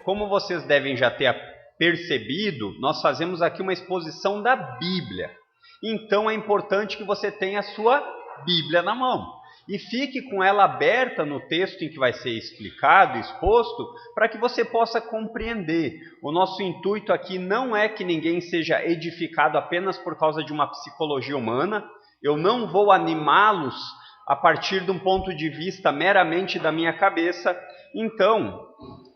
como vocês devem já ter percebido, nós fazemos aqui uma exposição da Bíblia. Então é importante que você tenha a sua Bíblia na mão. E fique com ela aberta no texto em que vai ser explicado, exposto, para que você possa compreender. O nosso intuito aqui não é que ninguém seja edificado apenas por causa de uma psicologia humana. Eu não vou animá-los a partir de um ponto de vista meramente da minha cabeça. Então,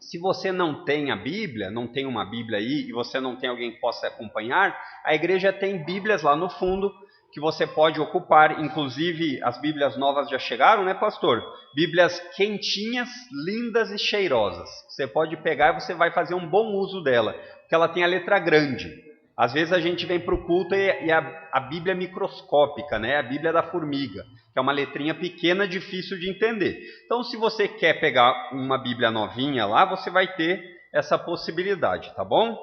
se você não tem a Bíblia, não tem uma Bíblia aí, e você não tem alguém que possa acompanhar, a igreja tem Bíblias lá no fundo, que você pode ocupar. Inclusive as Bíblias novas já chegaram, né, pastor? Bíblias quentinhas, lindas e cheirosas. Você pode pegar e você vai fazer um bom uso dela, porque ela tem a letra grande. Às vezes a gente vem para o culto e a Bíblia é microscópica, né? A Bíblia da formiga, que é uma letrinha pequena, difícil de entender. Então, se você quer pegar uma Bíblia novinha lá, você vai ter essa possibilidade, tá bom?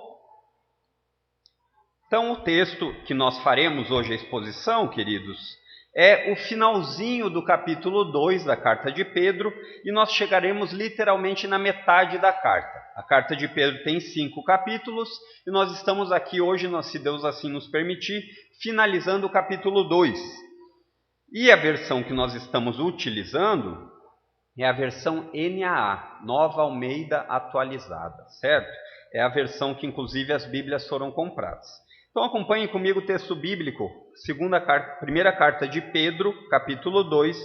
Então, o texto que nós faremos hoje a exposição, queridos, é o finalzinho do capítulo 2 da carta de Pedro, e nós chegaremos literalmente na metade da carta. A carta de Pedro tem 5 capítulos, e nós estamos aqui hoje, se Deus assim nos permitir, finalizando o capítulo 2. E a versão que nós estamos utilizando é a versão NAA, Nova Almeida Atualizada, certo? É a versão que inclusive as Bíblias foram compradas. Então acompanhem comigo o texto bíblico, primeira carta de Pedro, capítulo 2,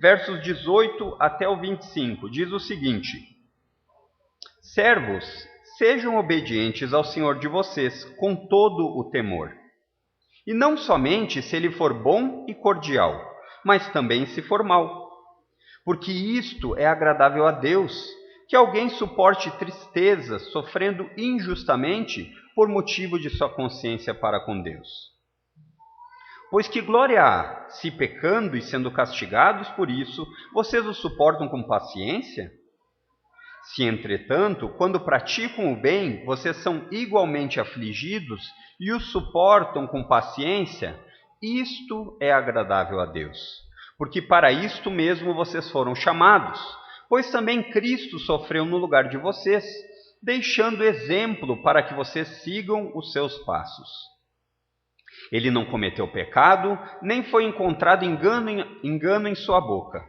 versos 18 até o 25. Diz o seguinte: Servos, sejam obedientes ao Senhor de vocês com todo o temor. E não somente se ele for bom e cordial, mas também se for mau. Porque isto é agradável a Deus, que alguém suporte tristeza, sofrendo injustamente por motivo de sua consciência para com Deus. Pois que glória há, se pecando e sendo castigados por isso, vocês o suportam com paciência? Se, entretanto, quando praticam o bem, vocês são igualmente afligidos e o suportam com paciência, isto é agradável a Deus. Porque para isto mesmo vocês foram chamados, pois também Cristo sofreu no lugar de vocês, deixando exemplo para que vocês sigam os seus passos. Ele não cometeu pecado, nem foi encontrado engano em sua boca.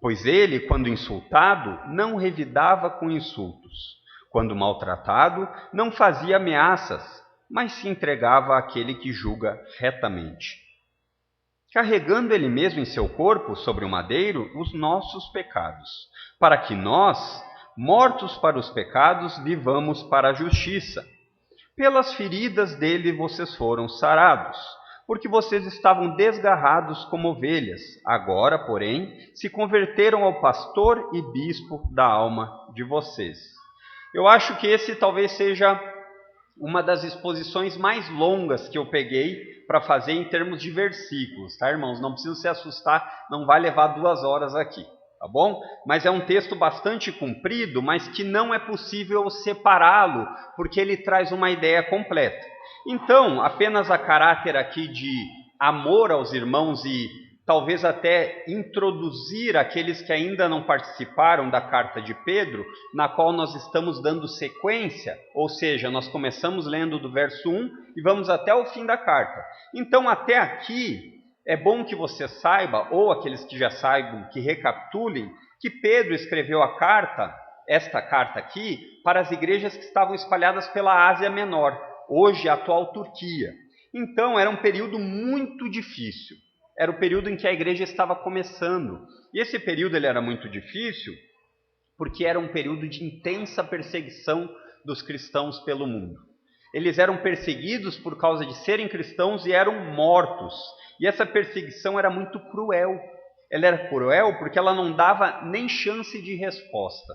Pois ele, quando insultado, não revidava com insultos. Quando maltratado, não fazia ameaças, mas se entregava àquele que julga retamente. Carregando ele mesmo em seu corpo, sobre o madeiro, os nossos pecados, para que nós, mortos para os pecados, vivamos para a justiça. Pelas feridas dele vocês foram sarados, porque vocês estavam desgarrados como ovelhas. Agora, porém, se converteram ao pastor e bispo da alma de vocês. Eu acho que esse talvez seja uma das exposições mais longas que eu peguei para fazer em termos de versículos, tá, irmãos? Não precisa se assustar, não vai levar 2 horas aqui, tá bom? Mas é um texto bastante comprido, mas que não é possível separá-lo, porque ele traz uma ideia completa. Então, apenas a caráter aqui de amor aos irmãos e talvez até introduzir aqueles que ainda não participaram da carta de Pedro, na qual nós estamos dando sequência, ou seja, nós começamos lendo do verso 1 e vamos até o fim da carta. Então, até aqui, é bom que você saiba, ou aqueles que já saibam, que recapitulem, que Pedro escreveu esta carta aqui, para as igrejas que estavam espalhadas pela Ásia Menor, hoje a atual Turquia. Então, era um período muito difícil. Era o período em que a igreja estava começando. E esse período ele era muito difícil porque era um período de intensa perseguição dos cristãos pelo mundo. Eles eram perseguidos por causa de serem cristãos e eram mortos. E essa perseguição era muito cruel. Ela era cruel porque ela não dava nem chance de resposta.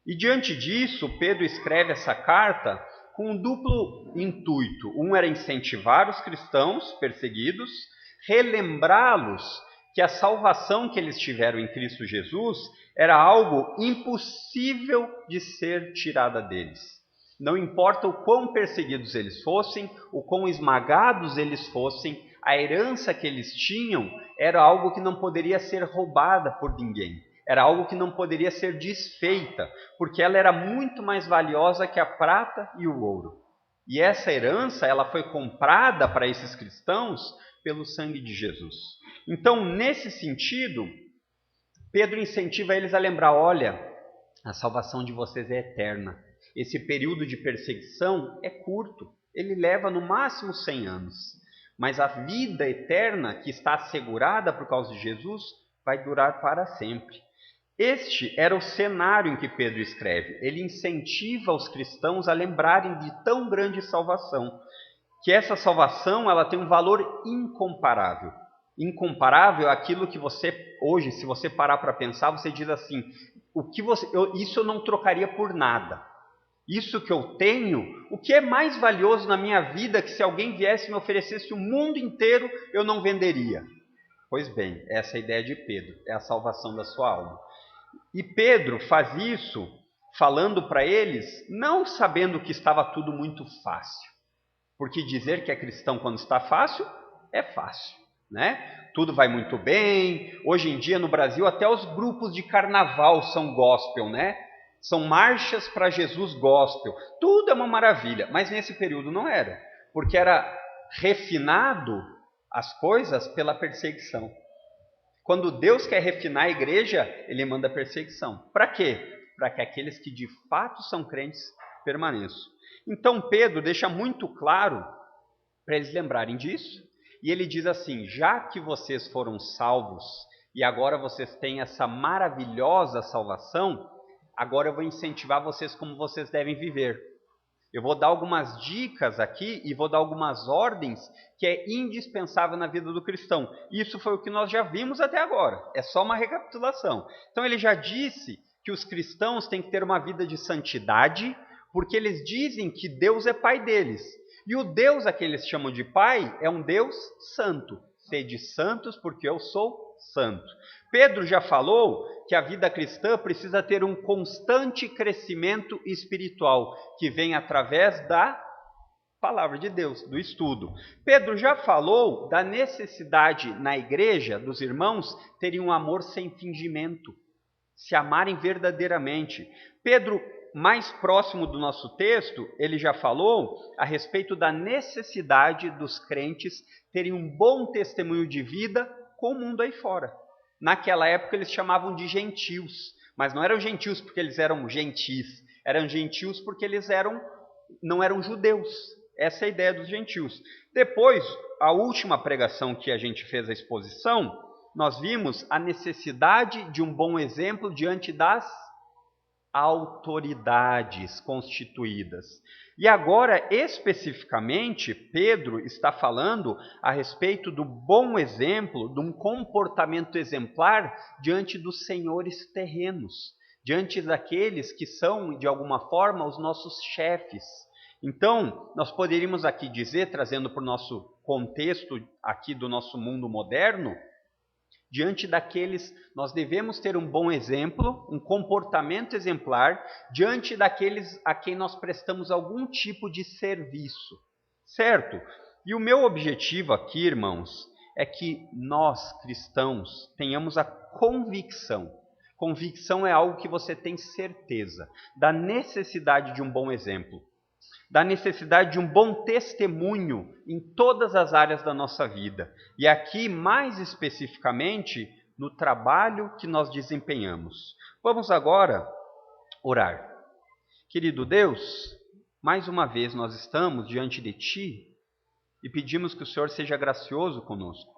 E diante disso, Pedro escreve essa carta com um duplo intuito. Um era incentivar os cristãos perseguidos, relembrá-los que a salvação que eles tiveram em Cristo Jesus era algo impossível de ser tirada deles. Não importa o quão perseguidos eles fossem, o quão esmagados eles fossem, a herança que eles tinham era algo que não poderia ser roubada por ninguém. Era algo que não poderia ser desfeita, porque ela era muito mais valiosa que a prata e o ouro. E essa herança, ela foi comprada para esses cristãos pelo sangue de Jesus. Então, nesse sentido, Pedro incentiva eles a lembrar, olha, a salvação de vocês é eterna. Esse período de perseguição é curto, ele leva no máximo 100 anos. Mas a vida eterna que está assegurada por causa de Jesus vai durar para sempre. Este era o cenário em que Pedro escreve. Ele incentiva os cristãos a lembrarem de tão grande salvação, que essa salvação ela tem um valor incomparável. Incomparável é aquilo que você, hoje, se você parar para pensar, você diz assim, isso eu não trocaria por nada. Isso que eu tenho, o que é mais valioso na minha vida que se alguém viesse e me oferecesse o mundo inteiro, eu não venderia? Pois bem, essa é a ideia de Pedro, é a salvação da sua alma. E Pedro faz isso falando para eles, não sabendo que estava tudo muito fácil. Porque dizer que é cristão quando está fácil, é fácil, né? Tudo vai muito bem. Hoje em dia no Brasil até os grupos de carnaval são gospel, né? São marchas para Jesus gospel. Tudo é uma maravilha, mas nesse período não era. Porque era refinado as coisas pela perseguição. Quando Deus quer refinar a igreja, Ele manda perseguição. Para quê? Para que aqueles que de fato são crentes permaneçam. Então Pedro deixa muito claro para eles lembrarem disso. E ele diz assim, já que vocês foram salvos e agora vocês têm essa maravilhosa salvação, agora eu vou incentivar vocês como vocês devem viver. Eu vou dar algumas dicas aqui e vou dar algumas ordens que é indispensável na vida do cristão. Isso foi o que nós já vimos até agora. É só uma recapitulação. Então ele já disse que os cristãos têm que ter uma vida de santidade, porque eles dizem que Deus é pai deles. E o Deus a que eles chamam de pai é um Deus santo. Sede santos porque eu sou santo. Pedro já falou que a vida cristã precisa ter um constante crescimento espiritual, que vem através da palavra de Deus, do estudo. Pedro já falou da necessidade na igreja dos irmãos terem um amor sem fingimento, se amarem verdadeiramente. Pedro, mais próximo do nosso texto, ele já falou a respeito da necessidade dos crentes terem um bom testemunho de vida com o mundo aí fora. Naquela época eles chamavam de gentios, mas não eram gentios porque eles eram gentis, eram gentios porque eles não eram judeus. Essa é a ideia dos gentios. Depois, a última pregação que a gente fez a exposição, nós vimos a necessidade de um bom exemplo diante das autoridades constituídas. E agora, especificamente, Pedro está falando a respeito do bom exemplo, de um comportamento exemplar diante dos senhores terrenos, diante daqueles que são, de alguma forma, os nossos chefes. Então, nós poderíamos aqui dizer, trazendo para o nosso contexto aqui do nosso mundo moderno, diante daqueles, nós devemos ter um bom exemplo, um comportamento exemplar, diante daqueles a quem nós prestamos algum tipo de serviço, certo? E o meu objetivo aqui, irmãos, é que nós, cristãos, tenhamos a convicção. Convicção é algo que você tem certeza, da necessidade de um bom exemplo, da necessidade de um bom testemunho em todas as áreas da nossa vida. E aqui, mais especificamente, no trabalho que nós desempenhamos. Vamos agora orar. Querido Deus, mais uma vez nós estamos diante de Ti e pedimos que o Senhor seja gracioso conosco.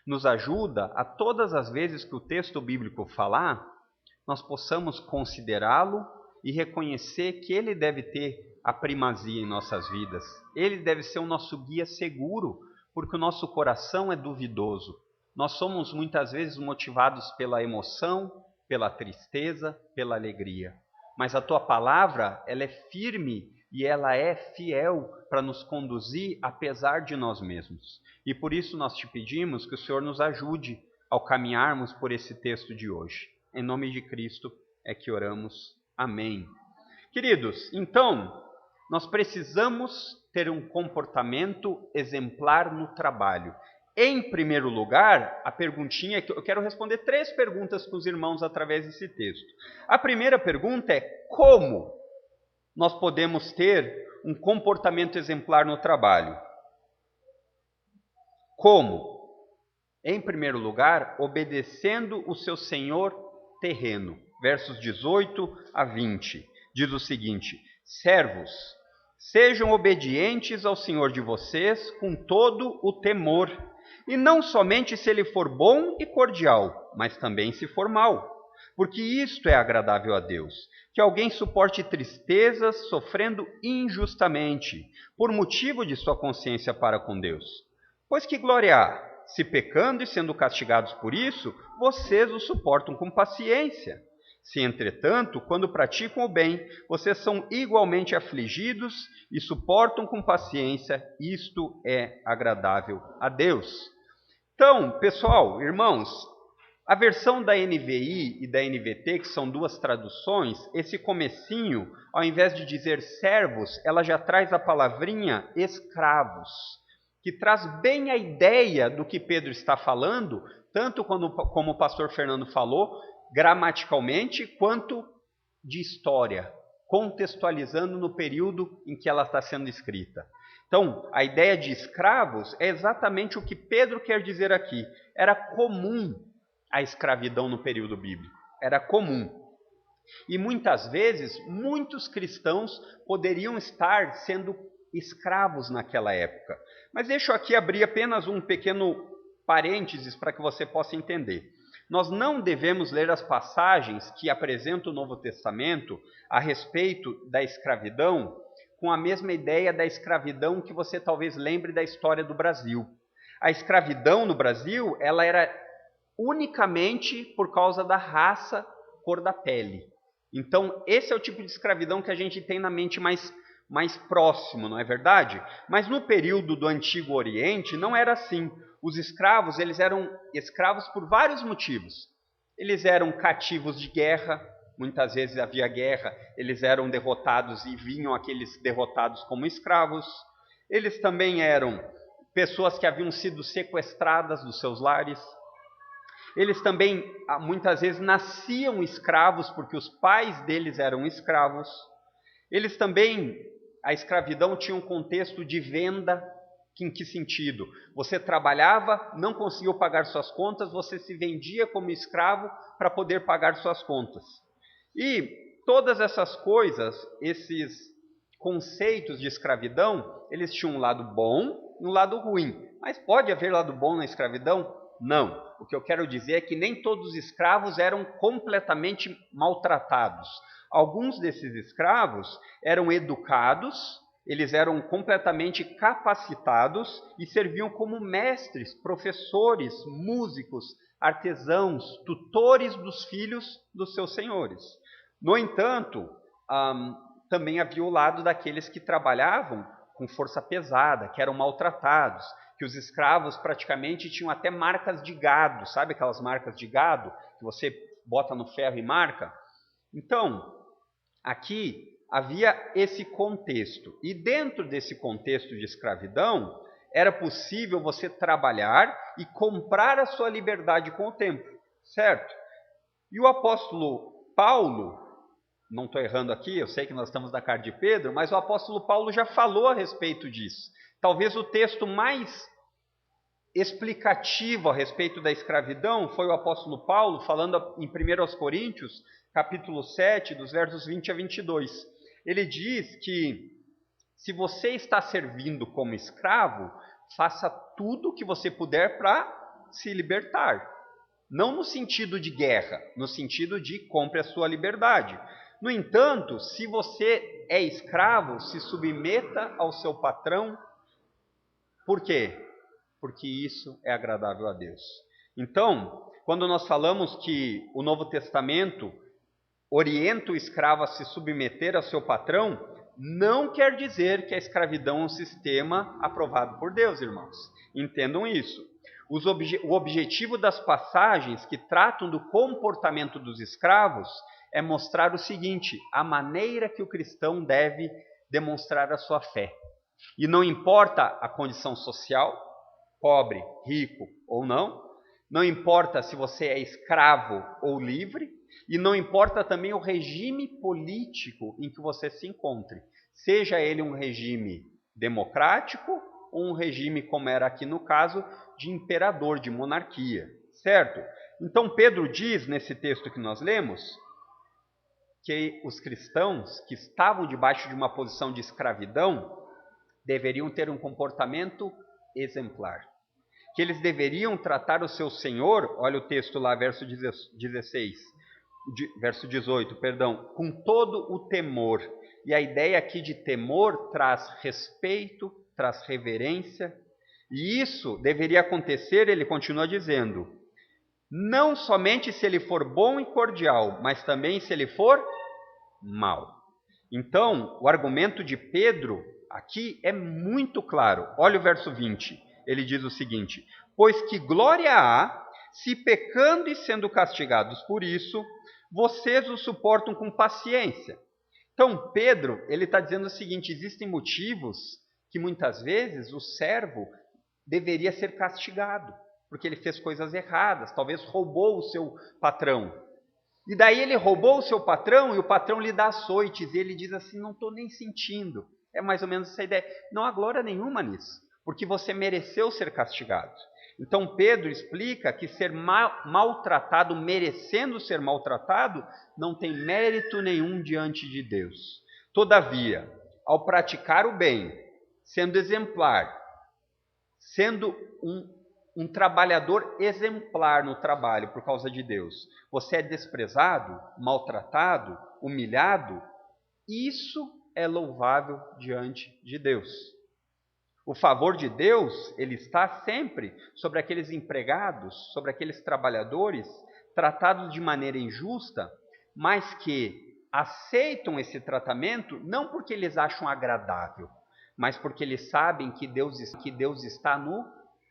Nos ajuda a todas as vezes que o texto bíblico falar, nós possamos considerá-lo e reconhecer que ele deve ter a primazia em nossas vidas. Ele deve ser o nosso guia seguro, porque o nosso coração é duvidoso. Nós somos muitas vezes motivados pela emoção, pela tristeza, pela alegria. Mas a Tua palavra, ela é firme e ela é fiel para nos conduzir apesar de nós mesmos. E por isso nós te pedimos que o Senhor nos ajude ao caminharmos por esse texto de hoje. Em nome de Cristo é que oramos. Amém. Queridos, então, nós precisamos ter um comportamento exemplar no trabalho. Em primeiro lugar, a perguntinha que eu quero responder 3 perguntas para os irmãos através desse texto. A primeira pergunta é: como nós podemos ter um comportamento exemplar no trabalho? Como? Em primeiro lugar, obedecendo o seu senhor terreno. Versos 18 a 20. Diz o seguinte: servos, sejam obedientes ao senhor de vocês com todo o temor, e não somente se ele for bom e cordial, mas também se for mau, porque isto é agradável a Deus, que alguém suporte tristezas sofrendo injustamente, por motivo de sua consciência para com Deus. Pois que glória há, se pecando e sendo castigados por isso, vocês o suportam com paciência. Se, entretanto, quando praticam o bem, vocês são igualmente afligidos e suportam com paciência, isto é agradável a Deus. Então, pessoal, irmãos, a versão da NVI e da NVT, que são 2 traduções, esse comecinho, ao invés de dizer servos, ela já traz a palavrinha escravos, que traz bem a ideia do que Pedro está falando, tanto como o pastor Fernando falou, gramaticalmente, quanto de história, contextualizando no período em que ela está sendo escrita. Então, a ideia de escravos é exatamente o que Pedro quer dizer aqui. Era comum a escravidão no período bíblico. Era comum. E muitas vezes, muitos cristãos poderiam estar sendo escravos naquela época. Mas deixo aqui abrir apenas um pequeno parênteses para que você possa entender. Nós não devemos ler as passagens que apresentam o Novo Testamento a respeito da escravidão com a mesma ideia da escravidão que você talvez lembre da história do Brasil. A escravidão no Brasil, ela era unicamente por causa da raça, cor da pele. Então, esse é o tipo de escravidão que a gente tem na mente mais próximo, não é verdade? Mas no período do Antigo Oriente não era assim. Os escravos, eles eram escravos por vários motivos. Eles eram cativos de guerra, muitas vezes havia guerra, eles eram derrotados e vinham aqueles derrotados como escravos. Eles também eram pessoas que haviam sido sequestradas dos seus lares. Eles também, muitas vezes, nasciam escravos porque os pais deles eram escravos. Eles também, a escravidão tinha um contexto de venda. Em que sentido? Você trabalhava, não conseguiu pagar suas contas, você se vendia como escravo para poder pagar suas contas. E todas essas coisas, esses conceitos de escravidão, eles tinham um lado bom e um lado ruim. Mas pode haver lado bom na escravidão? Não. O que eu quero dizer é que nem todos os escravos eram completamente maltratados. Alguns desses escravos eram educados, eles eram completamente capacitados e serviam como mestres, professores, músicos, artesãos, tutores dos filhos dos seus senhores. No entanto, também havia o lado daqueles que trabalhavam com força pesada, que eram maltratados, que os escravos praticamente tinham até marcas de gado, sabe aquelas marcas de gado que você bota no ferro e marca? Então, aqui havia esse contexto. E dentro desse contexto de escravidão, era possível você trabalhar e comprar a sua liberdade com o tempo, certo? E o apóstolo Paulo, não estou errando aqui, eu sei que nós estamos na carta de Pedro, mas o apóstolo Paulo já falou a respeito disso. Talvez o texto mais explicativo a respeito da escravidão foi o apóstolo Paulo falando em 1 Coríntios, capítulo 7, dos versos 20 a 22. Ele diz que se você está servindo como escravo, faça tudo o que você puder para se libertar. Não no sentido de guerra, no sentido de compre a sua liberdade. No entanto, se você é escravo, se submeta ao seu patrão. Por quê? Porque isso é agradável a Deus. Então, quando nós falamos que o Novo Testamento orienta o escravo a se submeter ao seu patrão, não quer dizer que a escravidão é um sistema aprovado por Deus, irmãos. Entendam isso. O objetivo das passagens que tratam do comportamento dos escravos é mostrar o seguinte: a maneira que o cristão deve demonstrar a sua fé. E não importa a condição social, pobre, rico ou não, não importa se você é escravo ou livre, e não importa também o regime político em que você se encontre, seja ele um regime democrático ou um regime, como era aqui no caso, de imperador, de monarquia, certo? Então Pedro diz, nesse texto que nós lemos, que os cristãos que estavam debaixo de uma posição de escravidão deveriam ter um comportamento exemplar. Que eles deveriam tratar o seu senhor, olha o texto lá, verso 18, com todo o temor. E a ideia aqui de temor traz respeito, traz reverência. E isso deveria acontecer, ele continua dizendo, não somente se ele for bom e cordial, mas também se ele for mau. Então, o argumento de Pedro aqui é muito claro. Olha o verso 20. Ele diz o seguinte: pois que glória há, se pecando e sendo castigados por isso, vocês o suportam com paciência. Então, Pedro, ele está dizendo o seguinte: existem motivos que muitas vezes o servo deveria ser castigado, porque ele fez coisas erradas, talvez roubou o seu patrão. E daí ele roubou o seu patrão e o patrão lhe dá açoites e ele diz assim, não estou nem sentindo. É mais ou menos essa ideia. Não há glória nenhuma nisso, porque você mereceu ser castigado. Então Pedro explica que ser maltratado, merecendo ser maltratado, não tem mérito nenhum diante de Deus. Todavia, ao praticar o bem, sendo exemplar, sendo um trabalhador exemplar no trabalho por causa de Deus, você é desprezado, maltratado, humilhado, isso é louvável diante de Deus. O favor de Deus, ele está sempre sobre aqueles empregados, sobre aqueles trabalhadores tratados de maneira injusta, mas que aceitam esse tratamento não porque eles acham agradável, mas porque eles sabem que Deus está no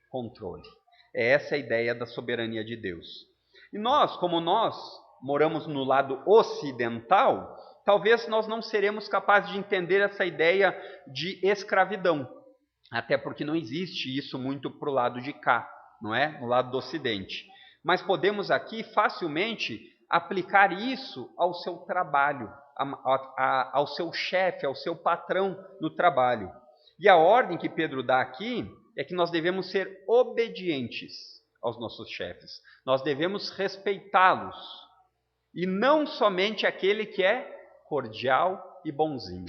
controle. É essa a ideia da soberania de Deus. E nós, como nós moramos no lado ocidental, talvez nós não seremos capazes de entender essa ideia de escravidão. Até porque não existe isso muito para o lado de cá, não é? No lado do ocidente. Mas podemos aqui facilmente aplicar isso ao seu trabalho, ao seu chefe, ao seu patrão no trabalho. E a ordem que Pedro dá aqui é que nós devemos ser obedientes aos nossos chefes. Nós devemos respeitá-los. E não somente aquele que é cordial e bonzinho.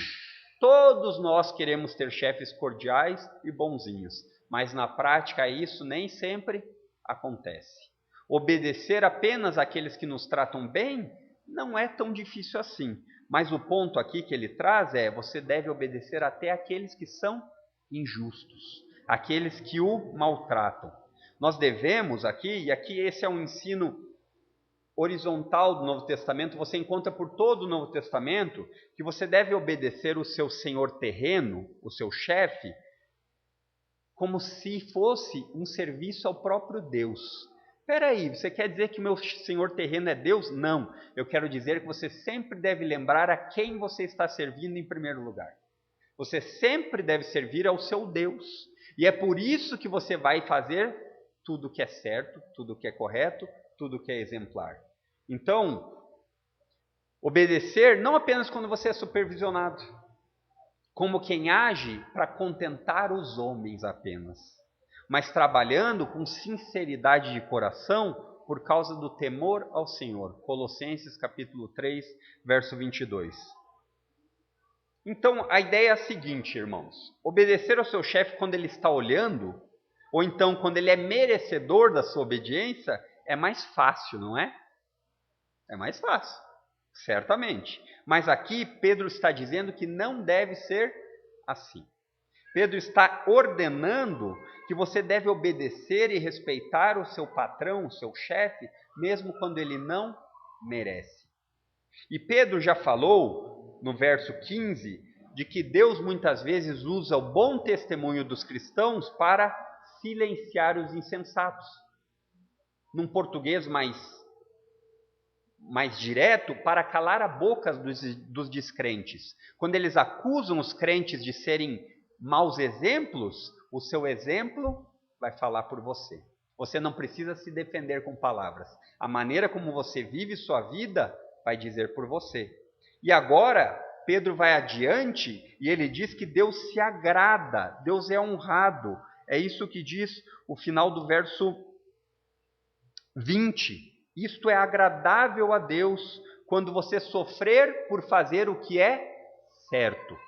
Todos nós queremos ter chefes cordiais e bonzinhos, mas na prática isso nem sempre acontece. Obedecer apenas àqueles que nos tratam bem não é tão difícil assim. Mas o ponto aqui que ele traz é: você deve obedecer até àqueles que são injustos, aqueles que o maltratam. Nós devemos aqui, e aqui esse é um ensino horizontal do Novo Testamento, você encontra por todo o Novo Testamento, que você deve obedecer o seu senhor terreno, o seu chefe, como se fosse um serviço ao próprio Deus. Espera aí, você quer dizer que o meu senhor terreno é Deus? Não, eu quero dizer que você sempre deve lembrar a quem você está servindo em primeiro lugar. Você sempre deve servir ao seu Deus. E é por isso que você vai fazer tudo o que é certo, tudo o que é correto, tudo o que é exemplar. Então, obedecer não apenas quando você é supervisionado, como quem age para contentar os homens apenas, mas trabalhando com sinceridade de coração por causa do temor ao Senhor. Colossenses capítulo 3, verso 22. Então, a ideia é a seguinte, irmãos: obedecer ao seu chefe quando ele está olhando, ou então quando ele é merecedor da sua obediência, é mais fácil, não é? É mais fácil, certamente. Mas aqui Pedro está dizendo que não deve ser assim. Pedro está ordenando que você deve obedecer e respeitar o seu patrão, o seu chefe, mesmo quando ele não merece. E Pedro já falou, no verso 15, de que Deus muitas vezes usa o bom testemunho dos cristãos para silenciar os insensatos. Num português mais direto, para calar a boca dos descrentes. Quando eles acusam os crentes de serem maus exemplos, o seu exemplo vai falar por você. Você não precisa se defender com palavras. A maneira como você vive sua vida vai dizer por você. E agora, Pedro vai adiante e ele diz que Deus se agrada, Deus é honrado. É isso que diz o final do verso 20. Isto é agradável a Deus quando você sofrer por fazer o que é certo.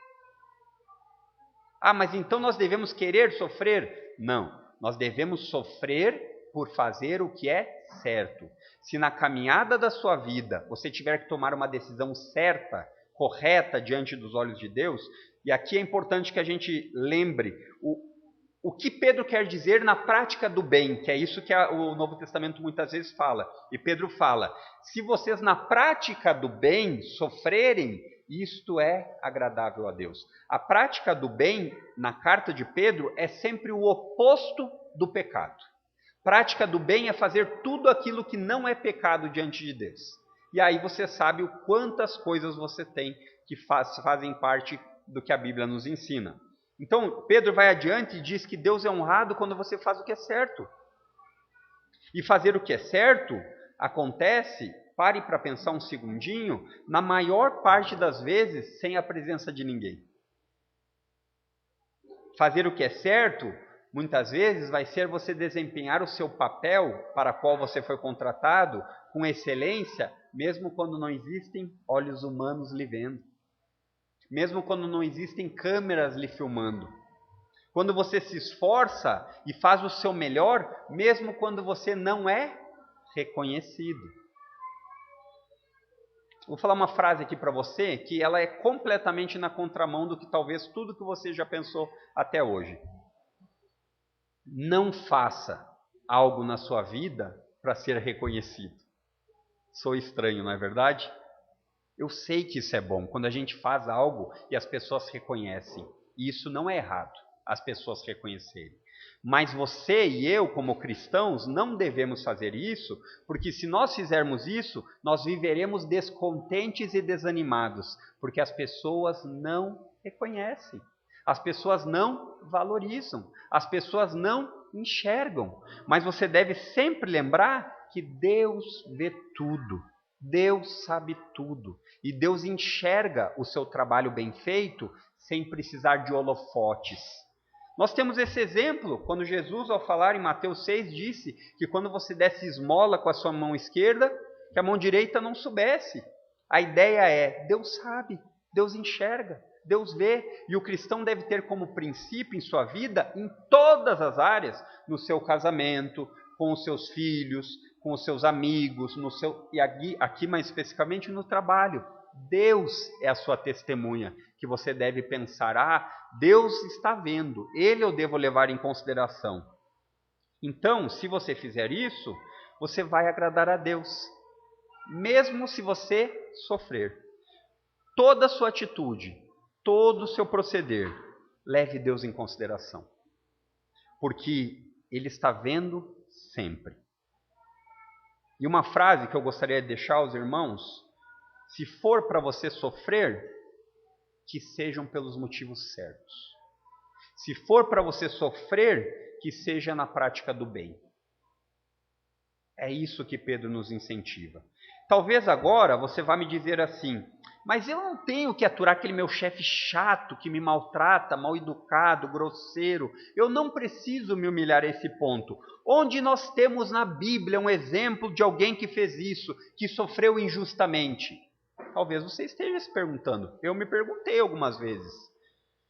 Ah, mas então nós devemos querer sofrer? Não, nós devemos sofrer por fazer o que é certo. Se na caminhada da sua vida você tiver que tomar uma decisão certa, correta diante dos olhos de Deus, e aqui é importante que a gente lembre o que Pedro quer dizer na prática do bem, que é isso que o Novo Testamento muitas vezes fala. E Pedro fala, se vocês na prática do bem sofrerem, isto é agradável a Deus. A prática do bem, na carta de Pedro, é sempre o oposto do pecado. Prática do bem é fazer tudo aquilo que não é pecado diante de Deus. E aí você sabe o quantas coisas você tem que fazem parte do que a Bíblia nos ensina. Então, Pedro vai adiante e diz que Deus é honrado quando você faz o que é certo. E fazer o que é certo acontece, pare para pensar um segundinho, na maior parte das vezes sem a presença de ninguém. Fazer o que é certo, muitas vezes, vai ser você desempenhar o seu papel para o qual você foi contratado com excelência, mesmo quando não existem olhos humanos lhe vendo. Mesmo quando não existem câmeras lhe filmando. Quando você se esforça e faz o seu melhor, mesmo quando você não é reconhecido. Vou falar uma frase aqui para você que ela é completamente na contramão do que talvez tudo que você já pensou até hoje. Não faça algo na sua vida para ser reconhecido. Sou estranho, não é verdade? Eu sei que isso é bom, quando a gente faz algo e as pessoas reconhecem. E isso não é errado, as pessoas reconhecerem. Mas você e eu, como cristãos, não devemos fazer isso, porque se nós fizermos isso, nós viveremos descontentes e desanimados, porque as pessoas não reconhecem, as pessoas não valorizam, as pessoas não enxergam. Mas você deve sempre lembrar que Deus vê tudo. Deus sabe tudo e Deus enxerga o seu trabalho bem feito sem precisar de holofotes. Nós temos esse exemplo quando Jesus, ao falar em Mateus 6, disse que quando você desse esmola com a sua mão esquerda, que a mão direita não soubesse. A ideia é, Deus sabe, Deus enxerga, Deus vê, e o cristão deve ter como princípio em sua vida, em todas as áreas, no seu casamento, com os seus filhos, com os seus amigos, e aqui mais especificamente no trabalho. Deus é a sua testemunha, que você deve pensar, Deus está vendo, Ele eu devo levar em consideração. Então, se você fizer isso, você vai agradar a Deus, mesmo se você sofrer. Toda a sua atitude, todo o seu proceder, leve Deus em consideração, porque Ele está vendo sempre. E uma frase que eu gostaria de deixar aos irmãos, se for para você sofrer, que sejam pelos motivos certos. Se for para você sofrer, que seja na prática do bem. É isso que Pedro nos incentiva. Talvez agora você vá me dizer assim, mas eu não tenho que aturar aquele meu chefe chato que me maltrata, mal educado, grosseiro. Eu não preciso me humilhar a esse ponto. Onde nós temos na Bíblia um exemplo de alguém que fez isso, que sofreu injustamente? Talvez você esteja se perguntando. Eu me perguntei algumas vezes.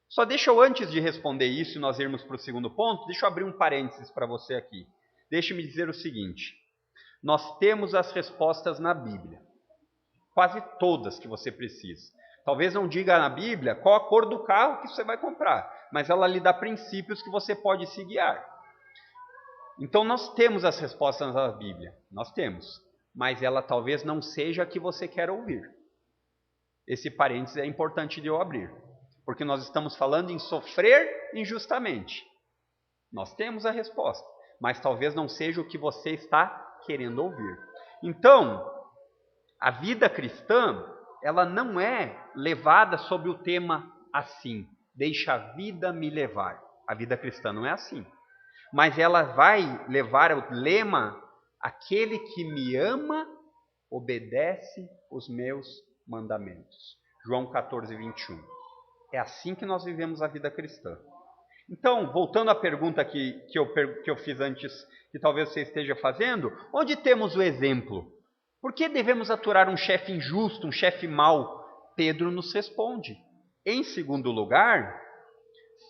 Só deixa eu, antes de responder isso e nós irmos para o segundo ponto, deixa eu abrir um parênteses para você aqui. Deixe-me dizer o seguinte. Nós temos as respostas na Bíblia. Quase todas que você precisa. Talvez não diga na Bíblia qual a cor do carro que você vai comprar, mas ela lhe dá princípios que você pode se guiar. Então nós temos as respostas na Bíblia, nós temos, mas ela talvez não seja a que você quer ouvir. Esse parênteses é importante de eu abrir, porque nós estamos falando em sofrer injustamente. Nós temos a resposta, mas talvez não seja o que você está querendo ouvir. Então, a vida cristã, ela não é levada sob o tema assim, deixa a vida me levar. A vida cristã não é assim. mas ela vai levar o lema: aquele que me ama obedece os meus mandamentos. João 14, 21. É assim que nós vivemos a vida cristã. Então, voltando à pergunta que eu fiz antes, que talvez você esteja fazendo, onde temos o exemplo? Por que devemos aturar um chefe injusto, um chefe mau? Pedro nos responde. Em segundo lugar,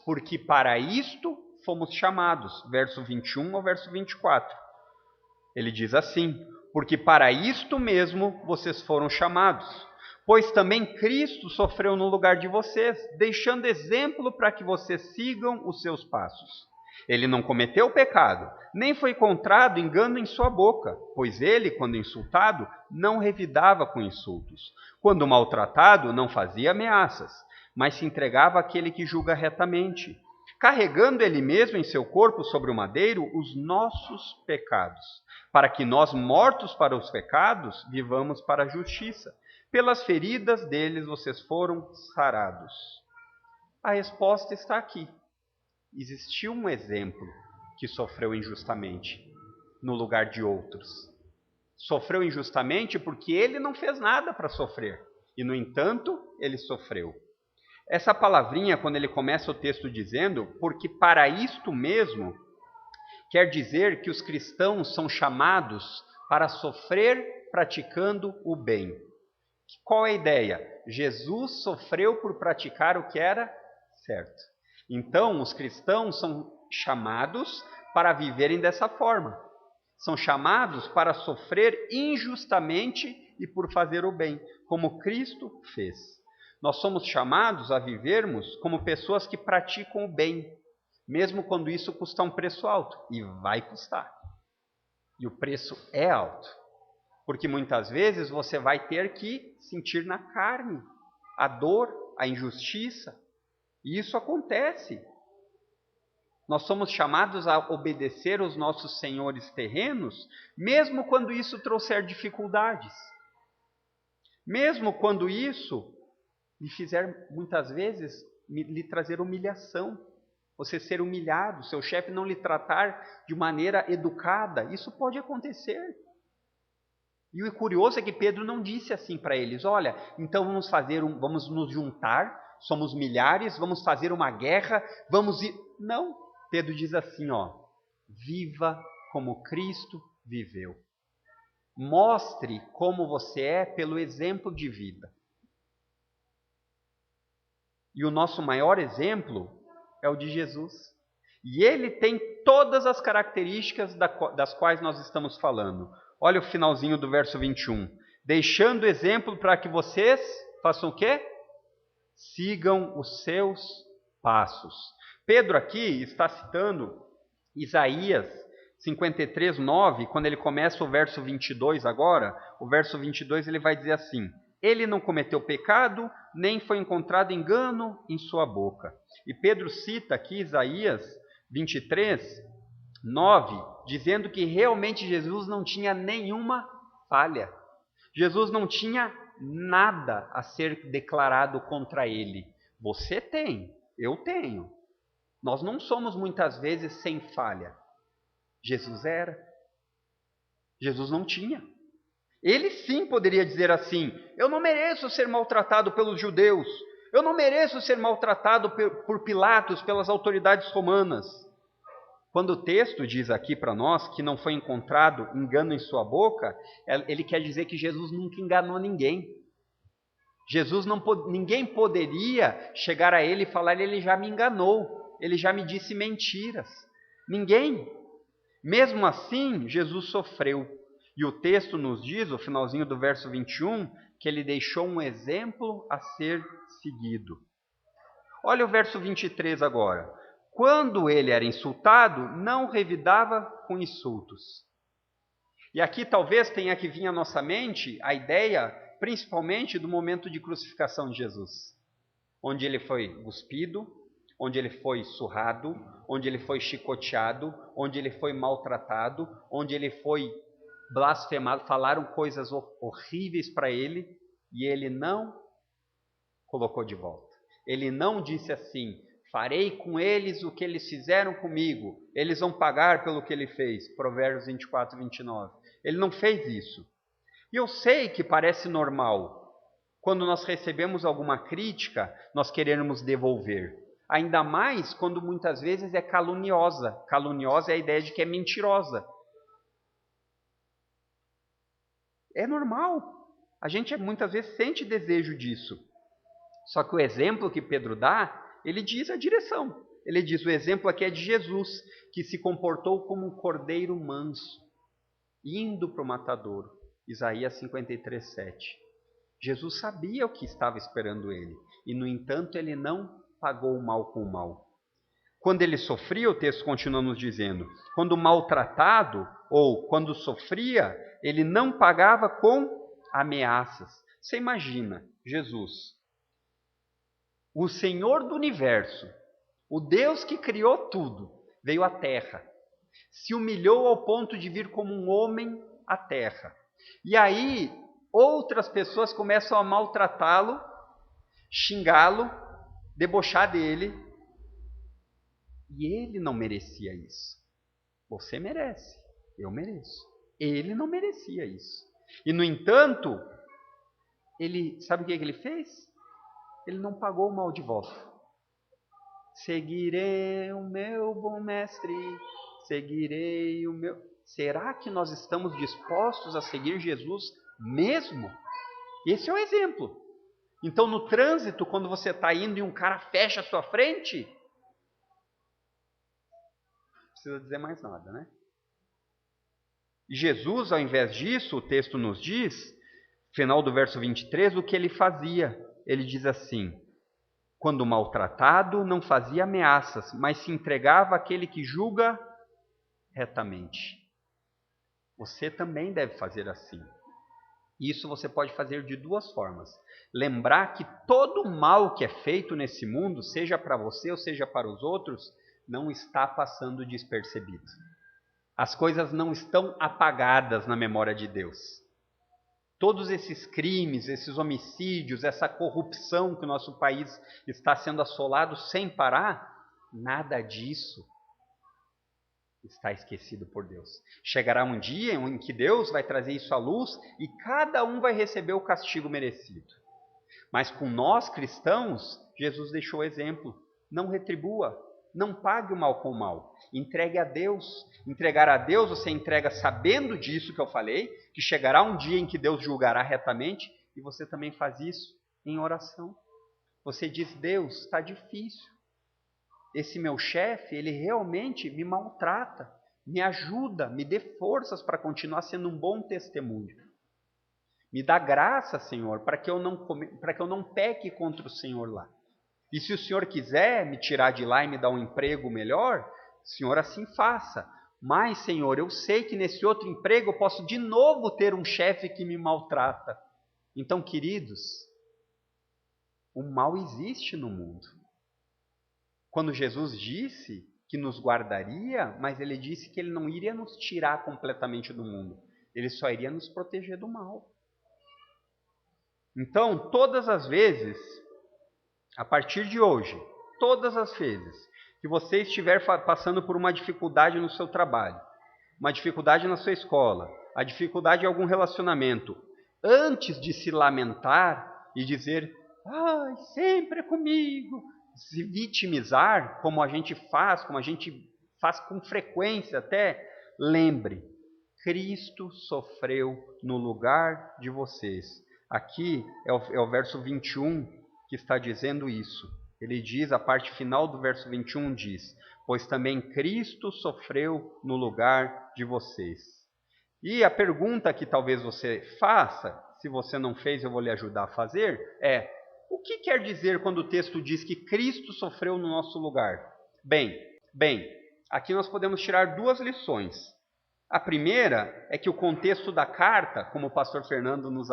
porque para isto fomos chamados. Verso 21 ao verso 24. Ele diz assim: porque para isto mesmo vocês foram chamados. Pois também Cristo sofreu no lugar de vocês, deixando exemplo para que vocês sigam os seus passos. Ele não cometeu pecado, nem foi encontrado engano em sua boca, pois ele, quando insultado, não revidava com insultos. Quando maltratado, não fazia ameaças, mas se entregava àquele que julga retamente, carregando ele mesmo em seu corpo sobre o madeiro os nossos pecados, para que nós, mortos para os pecados, vivamos para a justiça. Pelas feridas deles vocês foram sarados. A resposta está aqui. Existiu um exemplo que sofreu injustamente no lugar de outros. Sofreu injustamente porque ele não fez nada para sofrer. E, no entanto, ele sofreu. Essa palavrinha, quando ele começa o texto dizendo, porque para isto mesmo, quer dizer que os cristãos são chamados para sofrer praticando o bem. Qual é a ideia? Jesus sofreu por praticar o que era certo. Então, os cristãos são chamados para viverem dessa forma. São chamados para sofrer injustamente e por fazer o bem, como Cristo fez. Nós somos chamados a vivermos como pessoas que praticam o bem, mesmo quando isso custa um preço alto. E vai custar. E o preço é alto. Porque muitas vezes você vai ter que sentir na carne a dor, a injustiça. E isso acontece. Nós somos chamados a obedecer os nossos senhores terrenos, mesmo quando isso trouxer dificuldades. Mesmo quando isso lhe fizer, muitas vezes, lhe trazer humilhação. Você ser humilhado, seu chefe não lhe tratar de maneira educada. Isso pode acontecer. E o curioso é que Pedro não disse assim para eles: olha, então vamos nos juntar, somos milhares, vamos fazer uma guerra, vamos ir. Não, Pedro diz assim, viva como Cristo viveu. Mostre como você é pelo exemplo de vida. E o nosso maior exemplo é o de Jesus. E ele tem todas as características das quais nós estamos falando. Olha o finalzinho do verso 21. Deixando exemplo para que vocês façam o quê? Sigam os seus passos. Pedro aqui está citando Isaías 53, 9, quando ele começa o verso 22 agora, o verso 22 ele vai dizer assim: ele não cometeu pecado, nem foi encontrado engano em sua boca. E Pedro cita aqui Isaías 23, 9, dizendo que realmente Jesus não tinha nenhuma falha. Jesus não tinha nada a ser declarado contra ele. Você tem, eu tenho. Nós não somos muitas vezes sem falha. Jesus era. Jesus não tinha. Ele sim poderia dizer assim: eu não mereço ser maltratado pelos judeus. Eu não mereço ser maltratado por Pilatos, pelas autoridades romanas. Quando o texto diz aqui para nós que não foi encontrado engano em sua boca, ele quer dizer que Jesus nunca enganou ninguém. Ninguém poderia chegar a ele e falar: ele já me enganou, ele já me disse mentiras. Ninguém. Mesmo assim, Jesus sofreu. E o texto nos diz, o finalzinho do verso 21, que ele deixou um exemplo a ser seguido. Olha o verso 23 agora. Quando ele era insultado, não revidava com insultos. E aqui talvez tenha que vir à nossa mente a ideia, principalmente, do momento de crucificação de Jesus, onde ele foi cuspido, onde ele foi surrado, onde ele foi chicoteado, onde ele foi maltratado, onde ele foi blasfemado, falaram coisas horríveis para ele, e ele não colocou de volta. Ele não disse assim: Farei com eles o que eles fizeram comigo. Eles vão pagar pelo que ele fez. Provérbios 24, 29. Ele não fez isso. E eu sei que parece normal. Quando nós recebemos alguma crítica, nós queremos devolver. Ainda mais quando muitas vezes é caluniosa. Caluniosa é a ideia de que é mentirosa. É normal. A gente muitas vezes sente desejo disso. Só que o exemplo que Pedro dá, ele diz a direção. Ele diz, o exemplo aqui é de Jesus, que se comportou como um cordeiro manso, indo para o matadouro. Isaías 53, 7. Jesus sabia o que estava esperando ele, e no entanto ele não pagou o mal com o mal. Quando ele sofria, o texto continua nos dizendo, quando maltratado ou quando sofria, ele não pagava com ameaças. Você imagina, Jesus, o Senhor do universo, o Deus que criou tudo, veio à terra, se humilhou ao ponto de vir como um homem à terra. E aí, outras pessoas começam a maltratá-lo, xingá-lo, debochar dele. E ele não merecia isso. Você merece, eu mereço. Ele não merecia isso. E, no entanto, sabe o que ele fez? Ele não pagou o mal de volta. Seguirei o meu bom mestre, seguirei o meu... Será que nós estamos dispostos a seguir Jesus mesmo? Esse é o exemplo. Então, no trânsito, quando você está indo e um cara fecha a sua frente, não precisa dizer mais nada, né? E Jesus, ao invés disso, o texto nos diz, final do verso 23, o que ele fazia. Ele diz assim, quando maltratado, não fazia ameaças, mas se entregava àquele que julga retamente. Você também deve fazer assim. Isso você pode fazer de duas formas. Lembrar que todo mal que é feito nesse mundo, seja para você ou seja para os outros, não está passando despercebido. As coisas não estão apagadas na memória de Deus. Todos esses crimes, esses homicídios, essa corrupção que o nosso país está sendo assolado sem parar, nada disso está esquecido por Deus. Chegará um dia em que Deus vai trazer isso à luz e cada um vai receber o castigo merecido. Mas com nós cristãos, Jesus deixou o exemplo. Não retribua, não pague o mal com o mal. Entregue a Deus. Entregar a Deus, você entrega sabendo disso que eu falei, que chegará um dia em que Deus julgará retamente, e você também faz isso em oração. Você diz, Deus, está difícil. Esse meu chefe, ele realmente me maltrata, me ajuda, me dê forças para continuar sendo um bom testemunho. Me dá graça, Senhor, para que eu não peque contra o Senhor lá. E se o Senhor quiser me tirar de lá e me dar um emprego melhor, Senhor, assim faça. Mas, Senhor, eu sei que nesse outro emprego eu posso de novo ter um chefe que me maltrata. Então, queridos, o mal existe no mundo. Quando Jesus disse que nos guardaria, mas ele disse que ele não iria nos tirar completamente do mundo. Ele só iria nos proteger do mal. Então, todas as vezes, a partir de hoje, todas as vezes que você estiver passando por uma dificuldade no seu trabalho, uma dificuldade na sua escola, a dificuldade em algum relacionamento, antes de se lamentar e dizer, ai, sempre é comigo, se vitimizar, como a gente faz com frequência até, lembre, Cristo sofreu no lugar de vocês. Aqui é o verso 21 que está dizendo isso. Ele diz, a parte final do verso 21 diz, pois também Cristo sofreu no lugar de vocês. E a pergunta que talvez você faça, se você não fez eu vou lhe ajudar a fazer, é, o que quer dizer quando o texto diz que Cristo sofreu no nosso lugar? Bem, aqui nós podemos tirar duas lições. A primeira é que o contexto da carta, como o pastor Fernando nos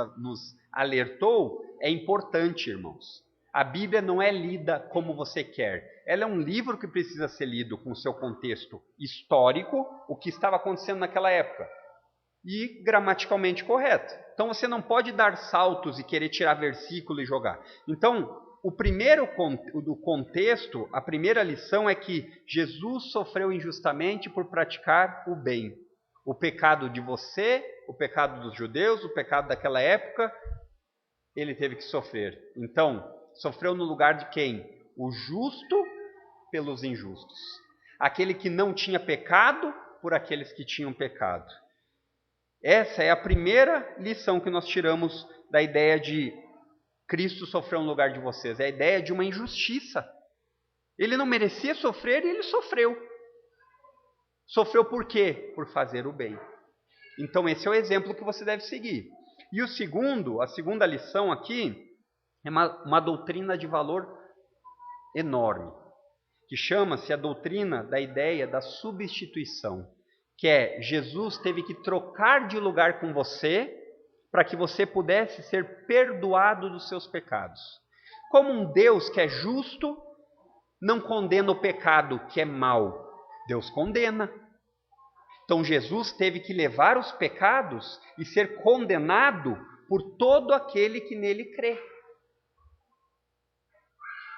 alertou, é importante, irmãos. A Bíblia não é lida como você quer. Ela é um livro que precisa ser lido com o seu contexto histórico, o que estava acontecendo naquela época, e gramaticalmente correto. Então você não pode dar saltos e querer tirar versículo e jogar. Então, o primeiro do contexto, a primeira lição é que Jesus sofreu injustamente por praticar o bem. O pecado de você, o pecado dos judeus, o pecado daquela época, ele teve que sofrer. Então, sofreu no lugar de quem? O justo pelos injustos. Aquele que não tinha pecado por aqueles que tinham pecado. Essa é a primeira lição que nós tiramos da ideia de Cristo sofreu no lugar de vocês. É a ideia de uma injustiça. Ele não merecia sofrer e ele sofreu. Sofreu por quê? Por fazer o bem. Então esse é o exemplo que você deve seguir. E a segunda lição aqui, é uma doutrina de valor enorme, que chama-se a doutrina da ideia da substituição, que é Jesus teve que trocar de lugar com você para que você pudesse ser perdoado dos seus pecados. Como um Deus que é justo não condena o pecado que é mau, Deus condena. Então Jesus teve que levar os pecados e ser condenado por todo aquele que nele crê.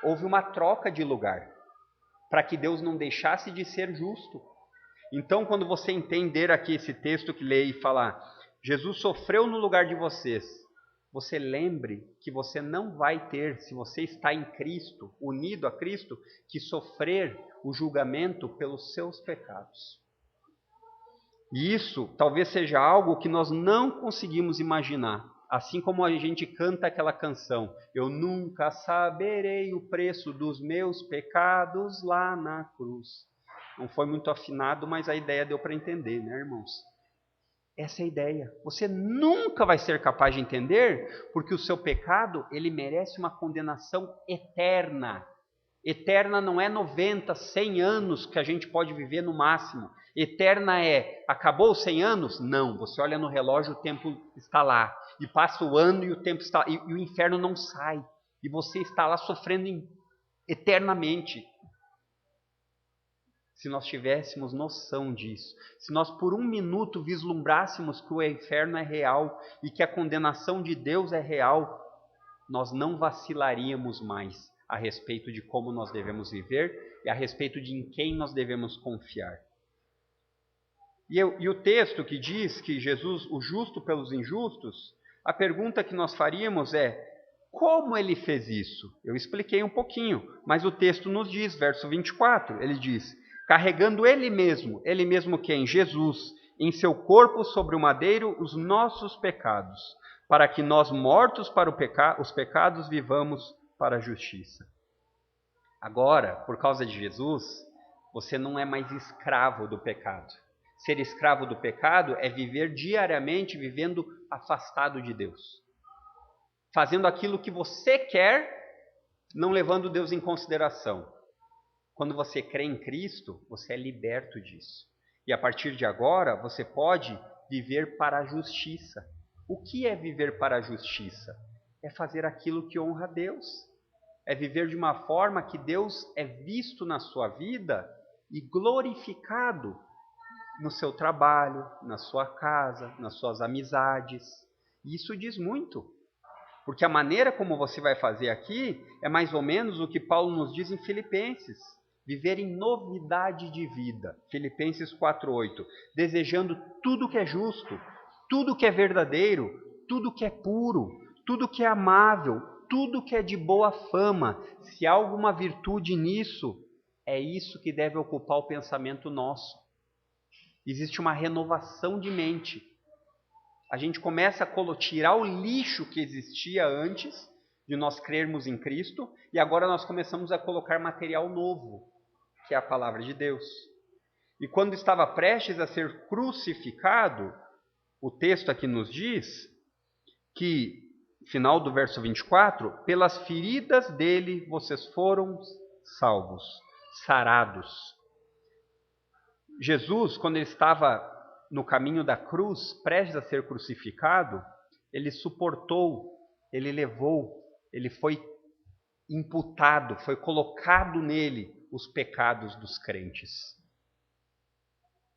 Houve uma troca de lugar, para que Deus não deixasse de ser justo. Então, quando você entender aqui esse texto que lê e falar, Jesus sofreu no lugar de vocês, você lembre que você não vai ter, se você está em Cristo, unido a Cristo, que sofrer o julgamento pelos seus pecados. E isso talvez seja algo que nós não conseguimos imaginar. Assim como a gente canta aquela canção, eu nunca saberei o preço dos meus pecados lá na cruz. Não foi muito afinado, mas a ideia deu para entender, né, irmãos? Essa é a ideia. Você nunca vai ser capaz de entender, porque o seu pecado, ele merece uma condenação eterna. Eterna não é 90, 100 anos que a gente pode viver no máximo. Eterna é, acabou os 100 anos? Não, você olha no relógio, o tempo está lá. E passa o ano e o tempo está e o inferno não sai. E você está lá sofrendo eternamente. Se nós tivéssemos noção disso, se nós por um minuto vislumbrássemos que o inferno é real e que a condenação de Deus é real, nós não vacilaríamos mais a respeito de como nós devemos viver e a respeito de em quem nós devemos confiar. E o texto que diz que Jesus, o justo pelos injustos, a pergunta que nós faríamos é, como ele fez isso? Eu expliquei um pouquinho, mas o texto nos diz, verso 24, ele diz, carregando ele mesmo quem? Jesus, em seu corpo sobre o madeiro, os nossos pecados, para que nós, mortos para os pecados, vivamos para a justiça. Agora, por causa de Jesus, você não é mais escravo do pecado. Ser escravo do pecado é viver diariamente vivendo afastado de Deus. Fazendo aquilo que você quer, não levando Deus em consideração. Quando você crê em Cristo, você é liberto disso. E a partir de agora, você pode viver para a justiça. O que é viver para a justiça? É fazer aquilo que honra a Deus. É viver de uma forma que Deus é visto na sua vida e glorificado no seu trabalho, na sua casa, nas suas amizades. E isso diz muito. Porque a maneira como você vai fazer aqui é mais ou menos o que Paulo nos diz em Filipenses. Viver em novidade de vida. Filipenses 4:8. Desejando tudo que é justo, tudo que é verdadeiro, tudo que é puro, tudo que é amável, tudo que é de boa fama. Se há alguma virtude nisso, é isso que deve ocupar o pensamento nosso. Existe uma renovação de mente. A gente começa a tirar o lixo que existia antes de nós crermos em Cristo, e agora nós começamos a colocar material novo, que é a palavra de Deus. E quando estava prestes a ser crucificado, o texto aqui nos diz que, final do verso 24, pelas feridas dele vocês foram salvos, sarados. Jesus, quando ele estava no caminho da cruz, prestes a ser crucificado, ele suportou, ele levou, ele foi imputado, foi colocado nele os pecados dos crentes.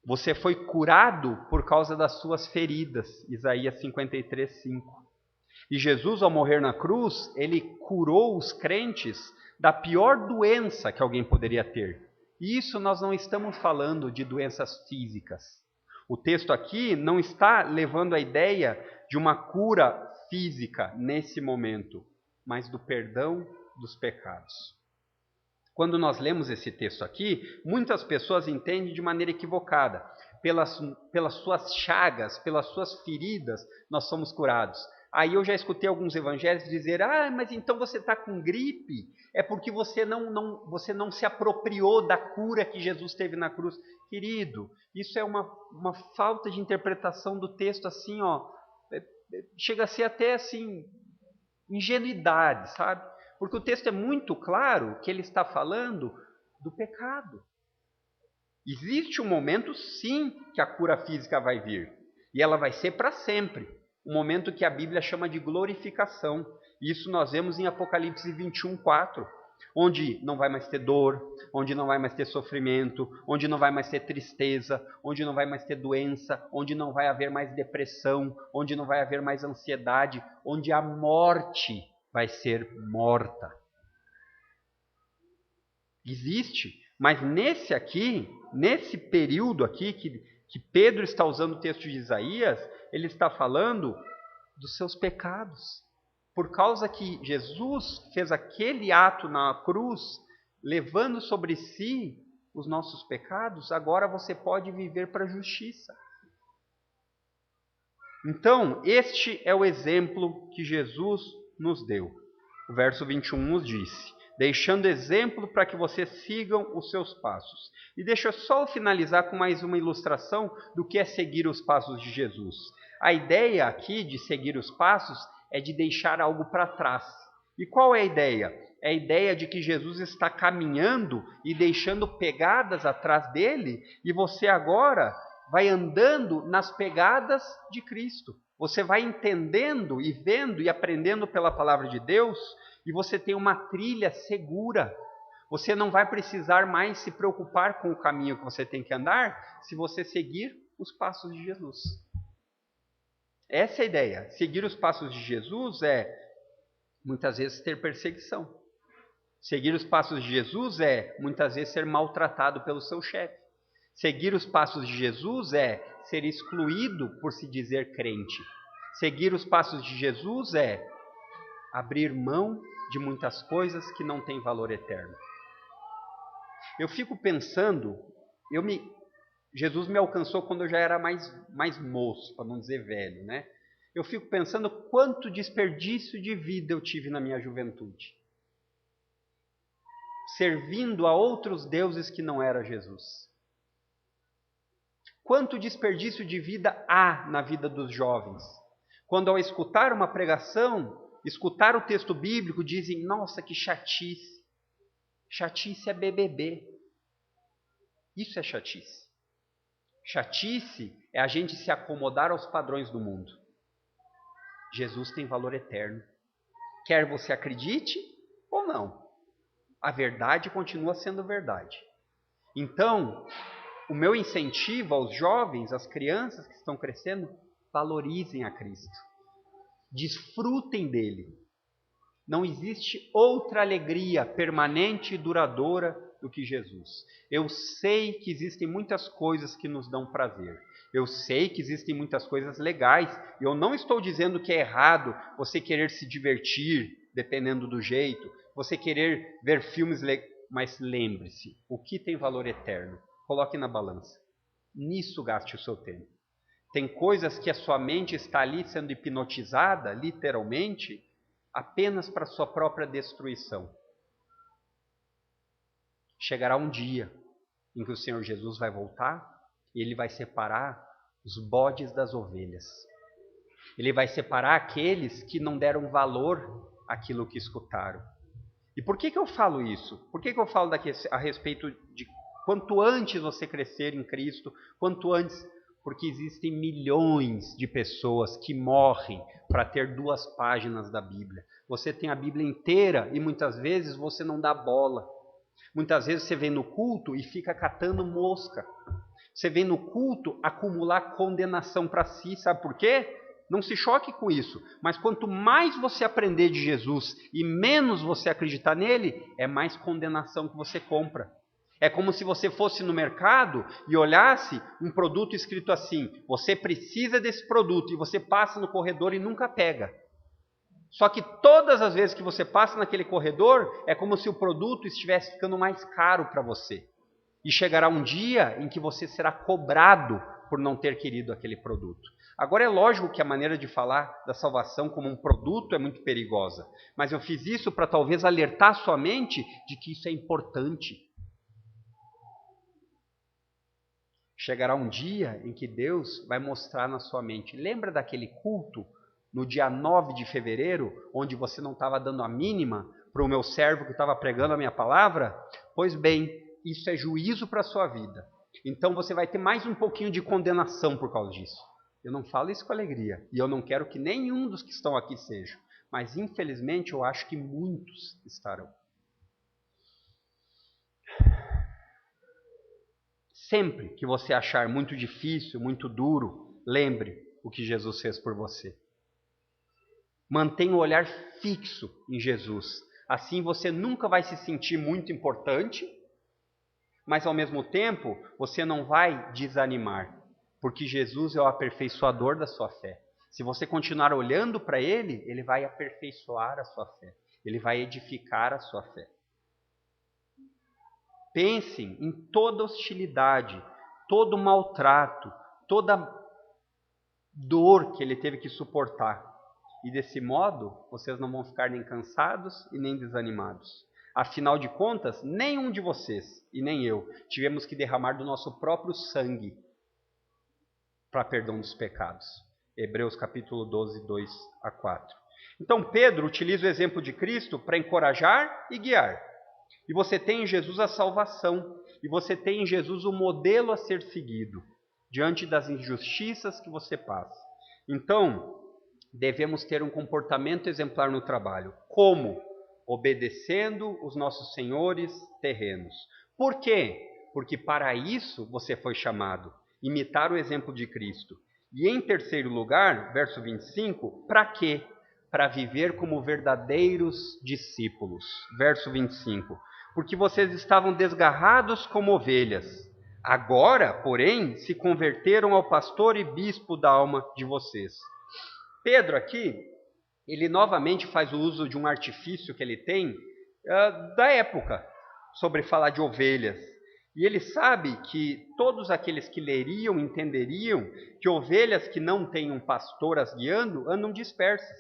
Você foi curado por causa das suas feridas, Isaías 53:5. E Jesus, ao morrer na cruz, ele curou os crentes da pior doença que alguém poderia ter. E isso nós não estamos falando de doenças físicas. O texto aqui não está levando a ideia de uma cura física nesse momento, mas do perdão dos pecados. Quando nós lemos esse texto aqui, muitas pessoas entendem de maneira equivocada. Pelas suas chagas, pelas suas feridas, nós somos curados. Aí eu já escutei alguns evangélicos dizer, mas então você está com gripe, é porque você não se apropriou da cura que Jesus teve na cruz. Querido, isso é uma falta de interpretação do texto assim, chega a ser até assim, ingenuidade, sabe? Porque o texto é muito claro que ele está falando do pecado. Existe um momento, sim, que a cura física vai vir. E ela vai ser para sempre. Um momento que a Bíblia chama de glorificação. Isso nós vemos em Apocalipse 21:4. Onde não vai mais ter dor, onde não vai mais ter sofrimento, onde não vai mais ter tristeza, onde não vai mais ter doença, onde não vai haver mais depressão, onde não vai haver mais ansiedade, onde a morte vai ser morta. Existe, mas nesse período aqui que Pedro está usando o texto de Isaías, ele está falando dos seus pecados. Por causa que Jesus fez aquele ato na cruz, levando sobre si os nossos pecados, agora você pode viver para a justiça. Então, este é o exemplo que Jesus nos deu. O verso 21 nos disse, deixando exemplo para que vocês sigam os seus passos. E deixa eu só finalizar com mais uma ilustração do que é seguir os passos de Jesus. A ideia aqui de seguir os passos é de deixar algo para trás. E qual é a ideia? É a ideia de que Jesus está caminhando e deixando pegadas atrás dele, e você agora vai andando nas pegadas de Cristo. Você vai entendendo e vendo e aprendendo pela palavra de Deus, e você tem uma trilha segura. Você não vai precisar mais se preocupar com o caminho que você tem que andar, se você seguir os passos de Jesus. Essa é a ideia. Seguir os passos de Jesus é, muitas vezes, ter perseguição. Seguir os passos de Jesus é, muitas vezes, ser maltratado pelo seu chefe. Seguir os passos de Jesus é ser excluído por se dizer crente. Seguir os passos de Jesus é abrir mão de muitas coisas que não têm valor eterno. Eu fico pensando, Jesus me alcançou quando eu já era mais moço, para não dizer velho, né? Eu fico pensando quanto desperdício de vida eu tive na minha juventude, servindo a outros deuses que não era Jesus. Quanto desperdício de vida há na vida dos jovens, quando ao escutar uma pregação, escutar o texto bíblico, dizem, nossa, que chatice. Chatice é BBB. Isso é chatice. Chatice é a gente se acomodar aos padrões do mundo. Jesus tem valor eterno. Quer você acredite ou não, a verdade continua sendo verdade. Então, o meu incentivo aos jovens, às crianças que estão crescendo, valorizem a Cristo. Desfrutem dele. Não existe outra alegria permanente e duradoura do que Jesus. Eu sei que existem muitas coisas que nos dão prazer. Eu sei que existem muitas coisas legais. Eu não estou dizendo que é errado você querer se divertir, dependendo do jeito, você querer ver filmes legais, mas lembre-se, o que tem valor eterno? Coloque na balança. Nisso gaste o seu tempo. Tem coisas que a sua mente está ali sendo hipnotizada, literalmente, apenas para a sua própria destruição. Chegará um dia em que o Senhor Jesus vai voltar e Ele vai separar os bodes das ovelhas. Ele vai separar aqueles que não deram valor àquilo que escutaram. E por que eu falo isso? Por que eu falo a respeito de quanto antes você crescer em Cristo, quanto antes... Porque existem milhões de pessoas que morrem para ter 2 páginas da Bíblia. Você tem a Bíblia inteira e muitas vezes você não dá bola. Muitas vezes você vem no culto e fica catando mosca. Você vem no culto acumular condenação para si. Sabe por quê? Não se choque com isso, mas quanto mais você aprender de Jesus e menos você acreditar nele, é mais condenação que você compra. É como se você fosse no mercado e olhasse um produto escrito assim: você precisa desse produto, e você passa no corredor e nunca pega. Só que todas as vezes que você passa naquele corredor, é como se o produto estivesse ficando mais caro para você. E chegará um dia em que você será cobrado por não ter querido aquele produto. Agora é lógico que a maneira de falar da salvação como um produto é muito perigosa, mas eu fiz isso para talvez alertar sua mente de que isso é importante. Chegará um dia em que Deus vai mostrar na sua mente. Lembra daquele culto no dia 9 de fevereiro, onde você não estava dando a mínima para o meu servo que estava pregando a minha palavra? Pois bem, isso é juízo para a sua vida. Então você vai ter mais um pouquinho de condenação por causa disso. Eu não falo isso com alegria, e eu não quero que nenhum dos que estão aqui seja. Mas infelizmente eu acho que muitos estarão. Sempre que você achar muito difícil, muito duro, lembre o que Jesus fez por você. Mantenha o olhar fixo em Jesus. Assim você nunca vai se sentir muito importante, mas ao mesmo tempo você não vai desanimar, porque Jesus é o aperfeiçoador da sua fé. Se você continuar olhando para Ele, Ele vai aperfeiçoar a sua fé. Ele vai edificar a sua fé. Pensem em toda hostilidade, todo maltrato, toda dor que ele teve que suportar. E desse modo, vocês não vão ficar nem cansados e nem desanimados. Afinal de contas, nenhum de vocês e nem eu tivemos que derramar do nosso próprio sangue para perdão dos pecados. Hebreus capítulo 12, 2 a 4. Então Pedro utiliza o exemplo de Cristo para encorajar e guiar. E você tem em Jesus a salvação. E você tem em Jesus o modelo a ser seguido diante das injustiças que você passa. Então, devemos ter um comportamento exemplar no trabalho. Como? Obedecendo os nossos senhores terrenos. Por quê? Porque para isso você foi chamado. Imitar o exemplo de Cristo. E em terceiro lugar, verso 25, para quê? Para viver como verdadeiros discípulos. Verso 25. Porque vocês estavam desgarrados como ovelhas. Agora, porém, se converteram ao pastor e bispo da alma de vocês. Pedro aqui, ele novamente faz o uso de um artifício que ele tem da época, sobre falar de ovelhas. E ele sabe que todos aqueles que leriam entenderiam que ovelhas que não têm um pastor as guiando andam dispersas.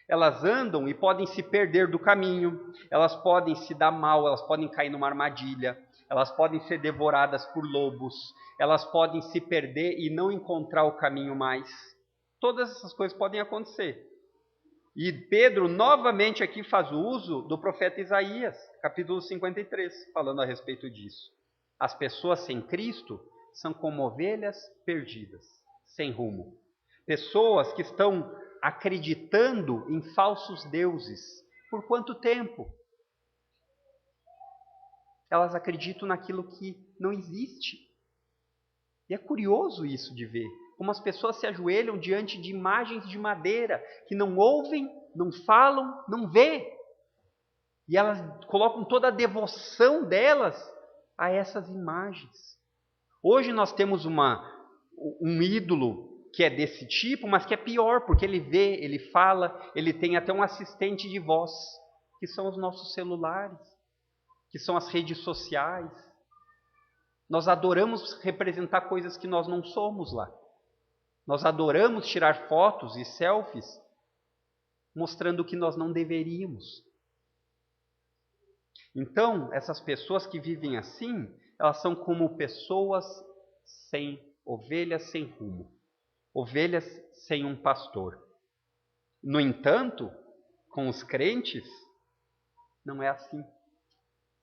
Elas andam e podem se perder do caminho, elas podem se dar mal, elas podem cair numa armadilha, elas podem ser devoradas por lobos, elas podem se perder e não encontrar o caminho mais. Todas essas coisas podem acontecer. E Pedro novamente aqui faz o uso do profeta Isaías, capítulo 53, falando a respeito disso. As pessoas sem Cristo são como ovelhas perdidas, sem rumo. Pessoas que estão acreditando em falsos deuses. Por quanto tempo? Elas acreditam naquilo que não existe. E é curioso isso de ver. Como as pessoas se ajoelham diante de imagens de madeira, que não ouvem, não falam, não vê. E elas colocam toda a devoção delas a essas imagens. Hoje nós temos um ídolo que é desse tipo, mas que é pior, porque ele vê, ele fala, ele tem até um assistente de voz, que são os nossos celulares, que são as redes sociais. Nós adoramos representar coisas que nós não somos lá. Nós adoramos tirar fotos e selfies mostrando o que nós não deveríamos. Então, essas pessoas que vivem assim, elas são como pessoas sem ovelhas sem rumo. Ovelhas sem um pastor. No entanto, com os crentes, não é assim.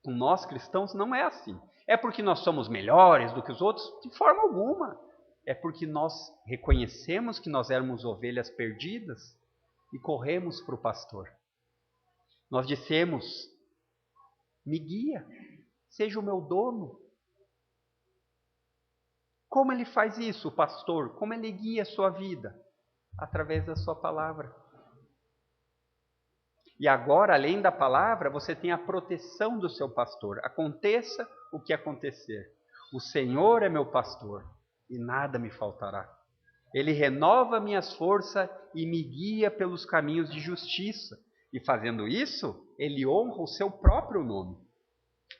Com nós cristãos, não é assim. É porque nós somos melhores do que os outros? De forma alguma. É porque nós reconhecemos que nós éramos ovelhas perdidas e corremos para o pastor. Nós dissemos, me guia, seja o meu dono. Como ele faz isso, o pastor? Como ele guia a sua vida? Através da sua palavra. E agora, além da palavra, você tem a proteção do seu pastor. Aconteça o que acontecer. O Senhor é meu pastor e nada me faltará. Ele renova minhas forças e me guia pelos caminhos de justiça. E fazendo isso, ele honra o seu próprio nome.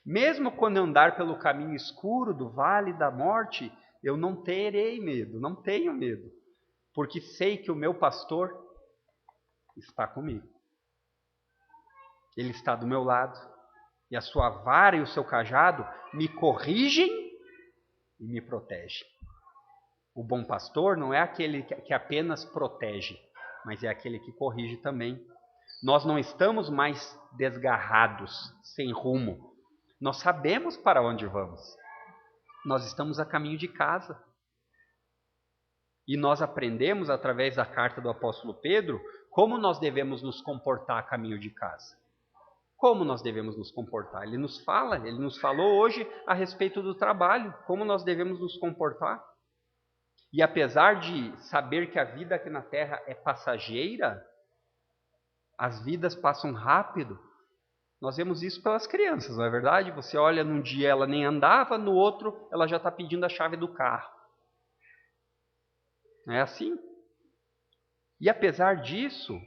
Mesmo quando eu andar pelo caminho escuro do vale da morte, eu não terei medo, não tenho medo, porque sei que o meu pastor está comigo. Ele está do meu lado, e a sua vara e o seu cajado me corrigem e me protegem. O bom pastor não é aquele que apenas protege, mas é aquele que corrige também. Nós não estamos mais desgarrados, sem rumo. Nós sabemos para onde vamos. Nós estamos a caminho de casa. E nós aprendemos, através da carta do apóstolo Pedro, como nós devemos nos comportar a caminho de casa. Como nós devemos nos comportar? Ele nos falou hoje a respeito do trabalho, como nós devemos nos comportar. E apesar de saber que a vida aqui na Terra é passageira, as vidas passam rápido. Nós vemos isso pelas crianças, não é verdade? Você olha, num dia ela nem andava, no outro ela já está pedindo a chave do carro. Não é assim? E apesar disso,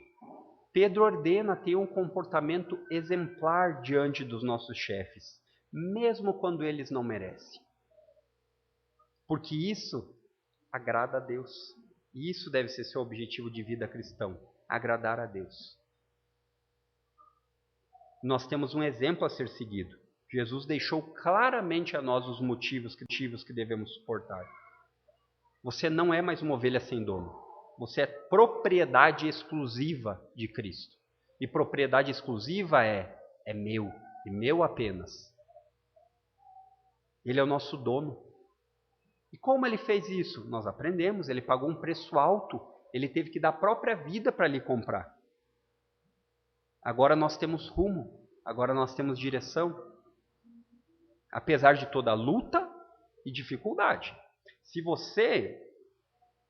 Pedro ordena ter um comportamento exemplar diante dos nossos chefes, mesmo quando eles não merecem. Porque isso agrada a Deus. E isso deve ser seu objetivo de vida cristão, agradar a Deus. Nós temos um exemplo a ser seguido. Jesus deixou claramente a nós os motivos que devemos suportar. Você não é mais uma ovelha sem dono. Você é propriedade exclusiva de Cristo. E propriedade exclusiva é meu, e meu apenas. Ele é o nosso dono. E como ele fez isso? Nós aprendemos, ele pagou um preço alto. Ele teve que dar a própria vida para lhe comprar. Agora nós temos rumo, agora nós temos direção. Apesar de toda a luta e dificuldade. Se você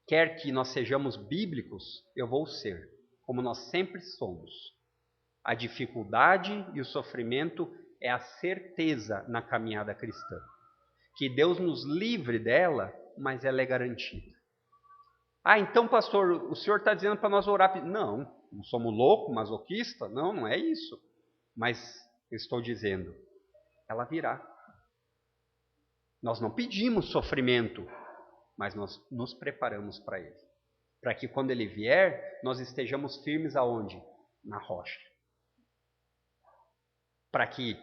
quer que nós sejamos bíblicos, eu vou ser, como nós sempre somos. A dificuldade e o sofrimento é a certeza na caminhada cristã. Que Deus nos livre dela, mas ela é garantida. Ah, então pastor, o senhor está dizendo para nós orar? Não somos loucos, masoquista? Não é isso. Mas eu estou dizendo, ela virá. Nós não pedimos sofrimento, mas nós nos preparamos para ele. Para que quando ele vier, nós estejamos firmes aonde? Na rocha. Para que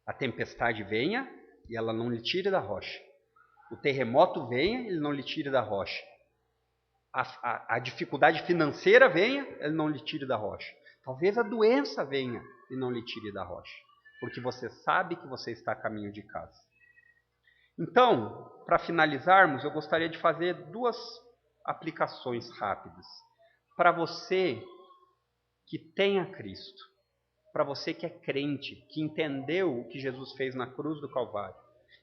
a tempestade venha e ela não lhe tire da rocha. O terremoto venha e ele não lhe tire da rocha. A dificuldade financeira venha, ele não lhe tire da rocha. Talvez a doença venha e não lhe tire da rocha. Porque você sabe que você está a caminho de casa. Então, para finalizarmos, eu gostaria de fazer 2 aplicações rápidas. Para você que tem a Cristo, para você que é crente, que entendeu o que Jesus fez na cruz do Calvário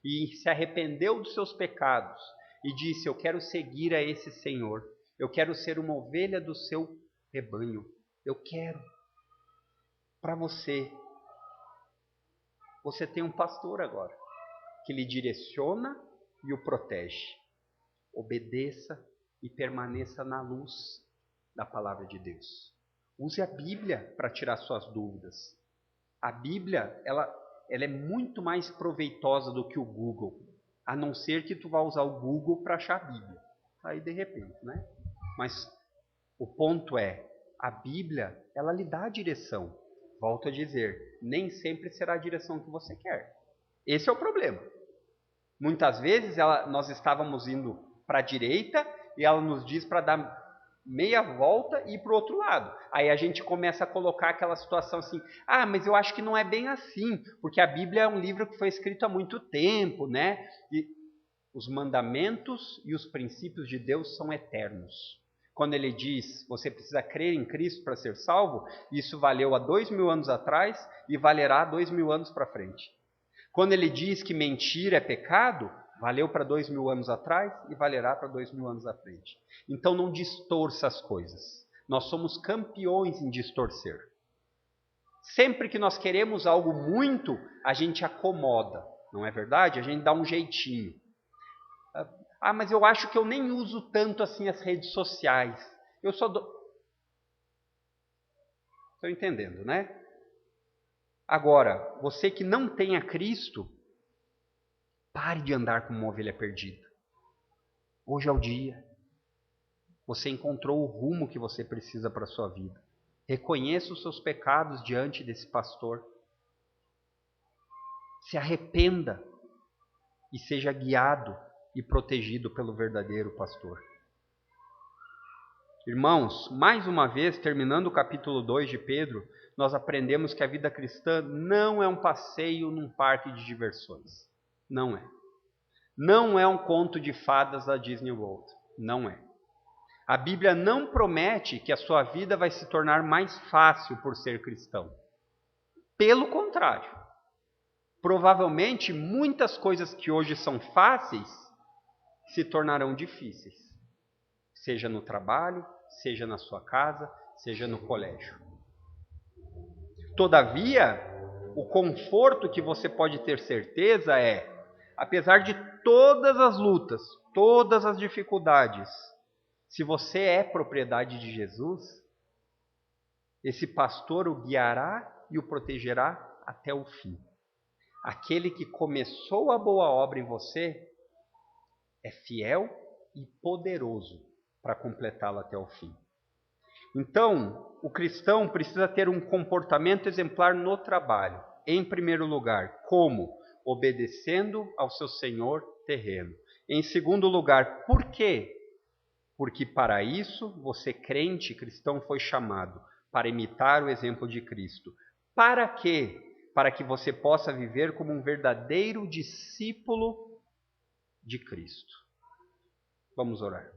e se arrependeu dos seus pecados e disse, eu quero seguir a esse Senhor, eu quero ser uma ovelha do seu rebanho, eu quero. Para você tem um pastor agora, que lhe direciona e o protege. Obedeça e permaneça na luz da palavra de Deus. Use a Bíblia para tirar suas dúvidas. A Bíblia, ela é muito mais proveitosa do que o Google, a não ser que tu vá usar o Google para achar a Bíblia. Aí de repente, né? Mas o ponto é, a Bíblia, ela lhe dá a direção. Volto a dizer, nem sempre será a direção que você quer. Esse é o problema. Muitas vezes nós estávamos indo para a direita e ela nos diz para dar meia volta e ir para o outro lado. Aí a gente começa a colocar aquela situação assim, mas eu acho que não é bem assim, porque a Bíblia é um livro que foi escrito há muito tempo, né? E os mandamentos e os princípios de Deus são eternos. Quando ele diz, você precisa crer em Cristo para ser salvo, isso valeu há 2000 anos atrás e valerá 2000 anos para frente. Quando ele diz que mentir é pecado, Valeu para 2000 anos atrás e valerá para 2000 anos à frente. Então não distorça as coisas. Nós somos campeões em distorcer. Sempre que nós queremos algo muito, a gente acomoda, não é verdade? A gente dá um jeitinho. Ah, mas eu acho que eu nem uso tanto assim as redes sociais. Eu só dou... Estão entendendo, né? Agora, você que não tem a Cristo, pare de andar como uma ovelha perdida. Hoje é o dia. Você encontrou o rumo que você precisa para a sua vida. Reconheça os seus pecados diante desse pastor. Se arrependa e seja guiado e protegido pelo verdadeiro pastor. Irmãos, mais uma vez, terminando o capítulo 2 de Pedro, nós aprendemos que a vida cristã não é um passeio num parque de diversões. Não é. Não é um conto de fadas da Disney World. Não é. A Bíblia não promete que a sua vida vai se tornar mais fácil por ser cristão. Pelo contrário. Provavelmente muitas coisas que hoje são fáceis se tornarão difíceis. Seja no trabalho, seja na sua casa, seja no colégio. Todavia, o conforto que você pode ter certeza é, apesar de todas as lutas, todas as dificuldades, se você é propriedade de Jesus, esse pastor o guiará e o protegerá até o fim. Aquele que começou a boa obra em você é fiel e poderoso para completá-la até o fim. Então, o cristão precisa ter um comportamento exemplar no trabalho. Em primeiro lugar, como? Obedecendo ao seu senhor terreno. Em segundo lugar, por quê? Porque para isso você, crente cristão, foi chamado, para imitar o exemplo de Cristo. Para quê? Para que você possa viver como um verdadeiro discípulo de Cristo. Vamos orar.